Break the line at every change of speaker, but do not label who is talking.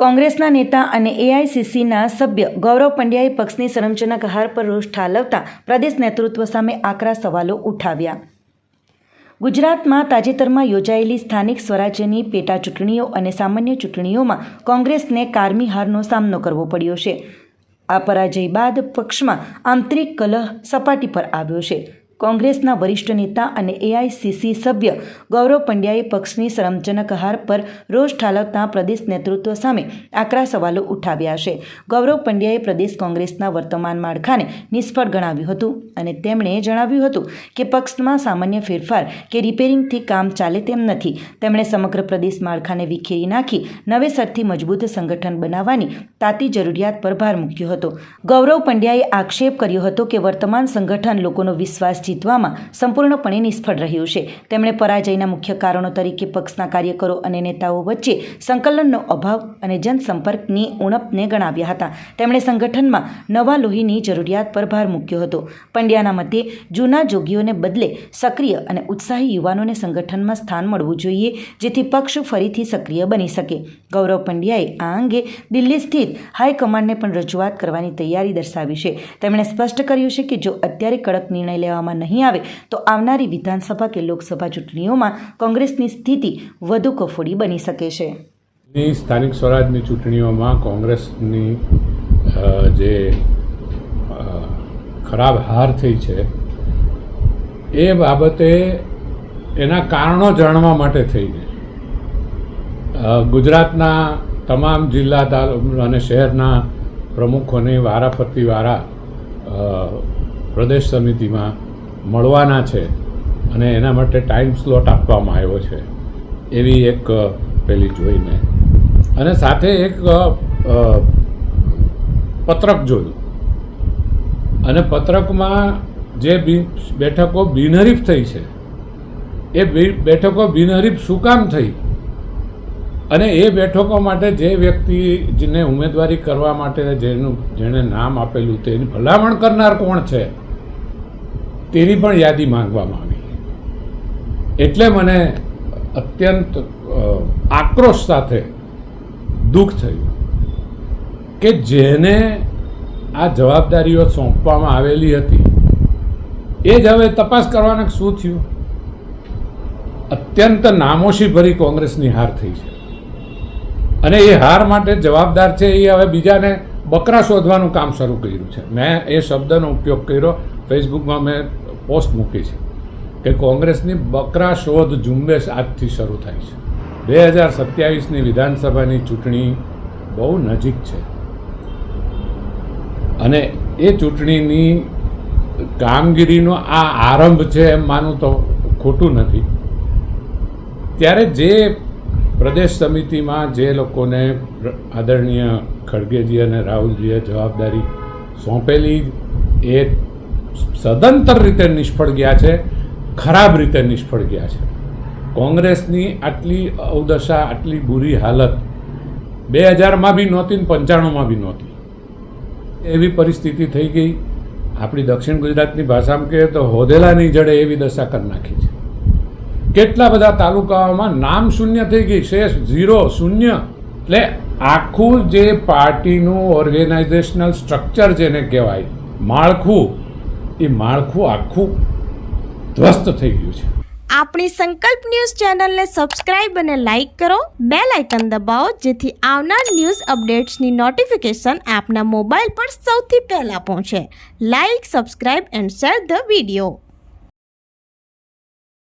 કોંગ્રેસના નેતા અને એઆઈસીસીના સભ્ય ગૌરવ પંડ્યાએ પક્ષની સંરચનાક હાર પર રોષ ઠાલવતા પ્રદેશ નેતૃત્વ સામે આકરા સવાલો ઉઠાવ્યા. ગુજરાતમાં તાજેતરમાં યોજાયેલી સ્થાનિક સ્વરાજ્યની પેટા ચૂંટણીઓ અને સામાન્ય ચૂંટણીઓમાં કોંગ્રેસને કારમી હારનો સામનો કરવો પડ્યો છે. આ પરાજય બાદ પક્ષમાં આંતરિક કલહ સપાટી પર આવ્યો છે. કોંગ્રેસના વરિષ્ઠ નેતા અને એઆઈસીસી સભ્ય ગૌરવ પંડ્યાએ પક્ષની સંરચનાક હાર પર રોષ ઠાલવતા પ્રદેશ નેતૃત્વ સામે આકરા સવાલો ઉઠાવ્યા છે. ગૌરવ પંડ્યાએ પ્રદેશ કોંગ્રેસના વર્તમાન માળખાને નિષ્ફળ ગણાવ્યું હતું અને તેમણે જણાવ્યું હતું કે પક્ષમાં સામાન્ય ફેરફાર કે રિપેરિંગથી કામ ચાલે તેમ નથી. તેમણે સમગ્ર પ્રદેશ માળખાને વિખેરી નાખી નવેસરથી મજબૂત સંગઠન બનાવવાની તાતી જરૂરિયાત પર ભાર મૂક્યો હતો. ગૌરવ પંડ્યાએ આક્ષેપ કર્યો હતો કે વર્તમાન સંગઠન લોકોનો વિશ્વાસ જીતવામાં સંપૂર્ણપણે નિષ્ફળ રહ્યું છે. તેમણે પરાજયના મુખ્ય કારણો તરીકે પક્ષના કાર્યકરો અને નેતાઓ વચ્ચે સંકલનનો અભાવ અને જનસંપર્કની ઉણપને ગણાવ્યા હતા. તેમણે સંગઠનમાં નવા લોહીની જરૂરિયાત પર ભાર મૂક્યો હતો. પંડ્યાના મતે જૂના જોગીઓને બદલે સક્રિય અને ઉત્સાહી યુવાનોને સંગઠનમાં સ્થાન મળવું જોઈએ, જેથી પક્ષ ફરીથી સક્રિય બની શકે. ગૌરવ પંડ્યાએ આ અંગે દિલ્હી સ્થિત હાઈકમાન્ડને પણ રજૂઆત કરવાની તૈયારી દર્શાવી છે. તેમણે સ્પષ્ટ કર્યું છે કે જો અત્યારે કડક નિર્ણય લેવામાં નહીં આવે તો આવનારી વિધાનસભા કે લોકસભા ચૂંટણીઓમાં કોંગ્રેસની સ્થિતિ વધુ કફોડી બની શકે છે.
સ્થાનિક સ્વરાજની ચૂંટણીઓમાં કોંગ્રેસની જે ખરાબ હાર થઈ છે એ બાબતે એના કારણો જાણવા માટે થઈને ગુજરાતના તમામ જિલ્લા અને શહેરના પ્રમુખોની વારાફરતી પ્રદેશ સમિતિમાં મળવાના છે અને એના માટે ટાઈમ સ્લોટ આપવામાં આવ્યો છે એવી એક પેલી જોઈને અને સાથે એક પત્રક જોયું અને પત્રકમાં જે બેઠકો બિનહરીફ થઈ છે એ બેઠકો બિનહરીફ શું કામ થઈ અને એ બેઠકો માટે જે વ્યક્તિને ઉમેદવારી કરવા માટે જેણે નામ આપેલું તેની ભલામણ કરનાર કોણ છે તેની પણ યાદી માંગવામાં આવી. એટલે મને અત્યંત આક્રોશ સાથે દુઃખ થયું કે જેને આ જવાબદારીઓ સોંપવામાં આવેલી હતી એ જ હવે તપાસ કરવાના શું થયું. અત્યંત નામોશીભરી કોંગ્રેસની હાર થઈ છે અને એ હાર માટે જવાબદાર છે એ હવે બીજાને બકરા શોધવાનું કામ શરૂ કર્યું છે. મેં એ શબ્દનો ઉપયોગ કર્યો, ફેસબુકમાં મેં પોસ્ટ મૂકી છે કે કોંગ્રેસની બકરા શોધ ઝુંબેશ આજથી શરૂ થાય છે. 2027ની વિધાનસભાની ચૂંટણી બહુ નજીક છે અને એ ચૂંટણીની કામગીરીનો આ આરંભ છે એમ માનું તો ખોટું નથી. ત્યારે જે પ્રદેશ સમિતિમાં જે લોકોને આદરણીય ખડગેજી અને રાહુલજીએ જવાબદારી સોંપેલી એ સદંતર રીતે નિષ્ફળ ગયા છે, ખરાબ રીતે નિષ્ફળ ગયા છે. કોંગ્રેસની આટલી અવદશા, આટલી બુરી હાલત 2000માં બી નહોતી ને 95માં બી નહોતી. એવી પરિસ્થિતિ થઈ ગઈ. આપણી દક્ષિણ ગુજરાતની ભાષામાં કહીએ તો હોદેલાની જડે એવી દશા કરી નાખી છે. કેટલા બધા તાલુકાઓમાં નામ શૂન્ય થઈ ગઈ, શેષ ઝીરો, શૂન્ય. એટલે આખું જે પાર્ટીનું ઓર્ગેનાઇઝેશનલ સ્ટ્રક્ચર જેને કહેવાય, માળખું, એ માળખું આખું ધ્વસ્ત થઈ ગયું છે.
આપણી સંકલ્પ ન્યૂઝ ચેનલને સબસ્ક્રાઇબ અને લાઇક કરો, બેલ આઇકન દબાવો, જેથી આવનાર ન્યૂઝ અપડેટ્સની નોટિફિકેશન આપના મોબાઈલ પર સૌથી પહેલા પહોંચે. Like, subscribe and share the video.